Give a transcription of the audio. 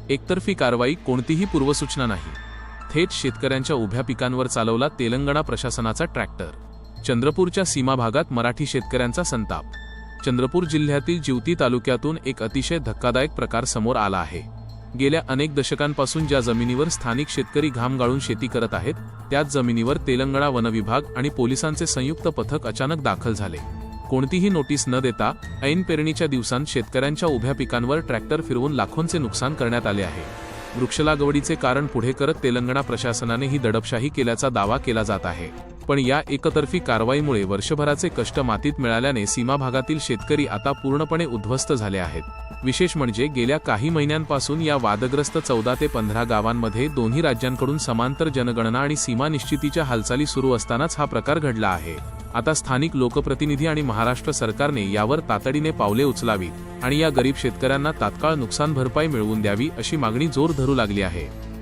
एकतर्फी कारवाई, कोणतीही पूर्वसूचना नाही. थेट शेतकऱ्यांच्या उभ्या पिकांवर चालवला तेलंगणा प्रशासनाचा ट्रॅक्टर. चंद्रपूरच्या सीमा भागात मराठी शेतकऱ्यांचा संताप. चंद्रपूर जिल्ह्यातील जिवती तालुक्यातून एक अतिशय धक्कादायक प्रकार समोर आला आहे. गेल्या अनेक दशकांपासून ज्या जमिनीवर स्थानिक शेतकरी घाम गाळून शेती करत आहेत, त्याच जमिनीवर तेलंगणा वन विभाग आणि पोलिसांचे संयुक्त पथक अचानक दाखल झाले. कोणतीही नोटीस न देता ऐन पेरणीच्या दिवसांत शेतकऱ्यांच्या उभ्या पिकांवर ट्रॅक्टर फिरवून लाखोंचे नुकसान करण्यात आले आहे. वृक्षलागवडीचे कारण पुढे करत तेलंगणा प्रशासनाने ही दडपशाही केल्याचा दावा केला जात आहे. पण या एकतर्फी कारवाईमुळे वर्षभराचे कष्ट मातीत मिळाल्याने सीमा भागातील शेतकरी आता पूर्णपणे उद्ध्वस्त झाले आहेत. विशेष म्हणजे गेल्या काही महिन्यांपासून या वादग्रस्त 14 ते 15 गावांमध्ये दोन्ही राज्यांकडून समांतर जनगणना आणि सीमा निश्चितीच्या हालचाली सुरू असतानाच हा प्रकार घडला आहे. आता स्थानिक लोकप्रतिनिधी आणि महाराष्ट्र सरकारने यावर तातडीने पावले उचलावी आणि या गरीब शेतकऱ्यांना तात्काळ नुकसान भरपाई मिळवून द्यावी अशी मागणी जोर धरू लागली आहे.